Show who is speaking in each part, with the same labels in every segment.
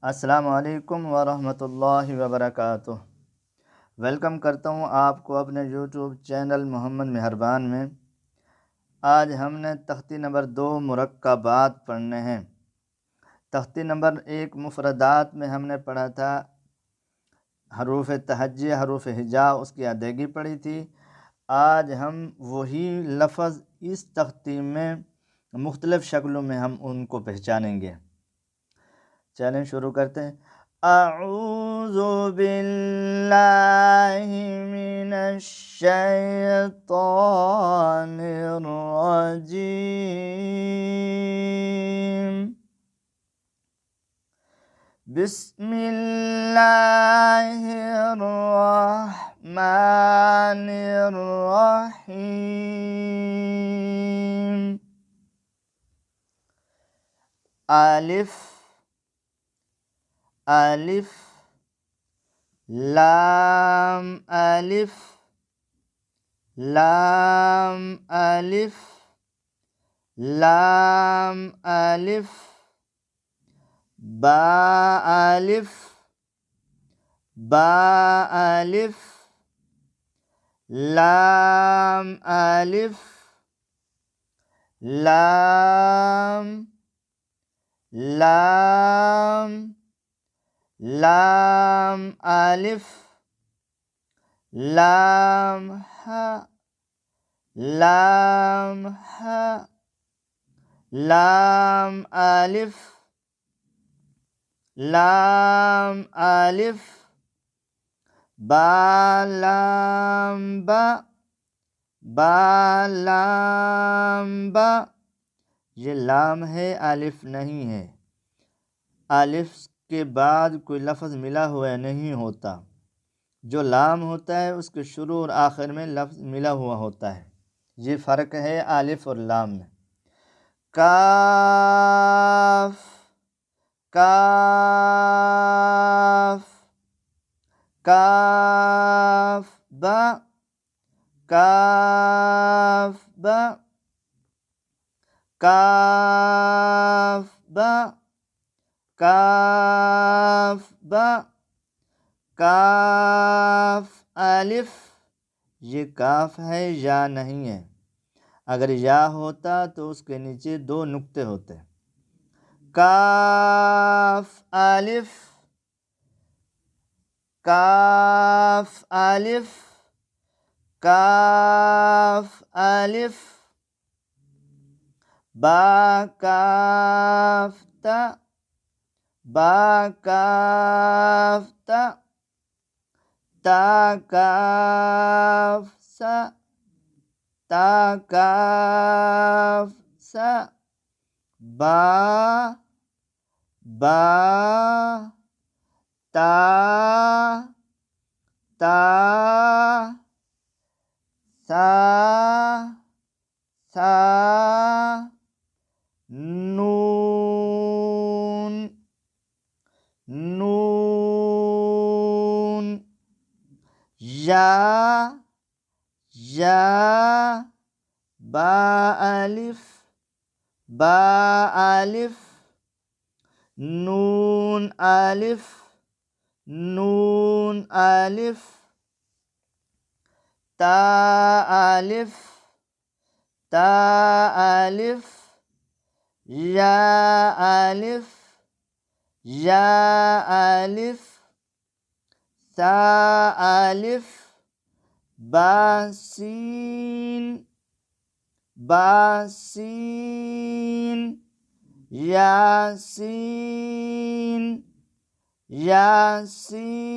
Speaker 1: अस्सलामु अलैकुम वरहमतुल्लाहि वबरकातुह। वेलकम करता हूँ आपको अपने यूट्यूब चैनल मोहम्मद मेहरबान में। आज हमने तख्ती नंबर 2 मुरक्कबात पढ़ने हैं। तख्ती नंबर 1 मुफरदात में हमने पढ़ा था हरूफ तहज्जी हरूफ हिजा, उसकी अदायगी पढ़ी थी। आज हम वही लफ्ज़ इस तख्ती में मुख्तलिफ़ शक्लों में हम उनको पहचानेंगे। चलें शुरू करते हैं। अऊज़ु बिल्लाहि मिनश शैतानिर रजीम। बिस्मिल्लाहिर रहमानिर रहीम। अलिफ अलिफ लाम अलिफ लाम अलिफ लाम अलिफ बा अलिफ बा अलिफ लाम अलिफ लाम लाम लाम अलिफ लाम हा लाम हा लाम अलिफ लाम अलिफ बा लाम बा बा लाम बा। ये लाम है, अलिफ नहीं है। अलिफ के बाद कोई लफ्ज़ मिला हुआ नहीं होता। जो लाम होता है उसके शुरू और आखिर में लफ्ज़ मिला हुआ होता है। ये फ़र्क है अलिफ और लाम में। काफ काफ काफ बा काफ बा काफ बा काफ बा काफ अलिफ। ये काफ है, या नहीं है। अगर या होता तो उसके नीचे 2 नुक्ते होते। काफ अलिफ काफ अलिफ काफ अलिफ बा काफ ता बा काफ ता ता काफ सा ता काफ सा बा बा ता ता सा सा नून नून या या बा अलिफ बा अलिफ नून अलिफ नून अलिफ ता अलिफ ता अलिफ या अलिफ या अलिफ सा अलिफ बा सीन बासीन यासीन यासीन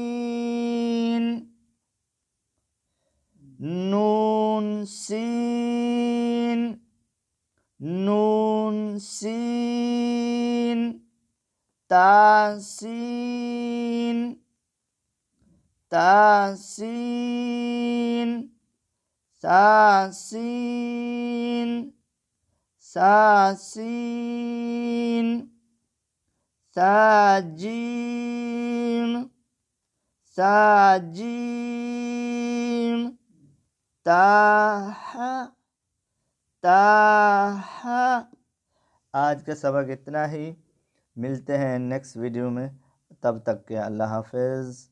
Speaker 1: नून सीन नून सीन तासीन तासीन सासीन सासीन साजीम साजीम ताहा ताहा। आज का सबक इतना ही। मिलते हैं नेक्स्ट वीडियो में। तब तक के अल्लाह हाफ़िज़।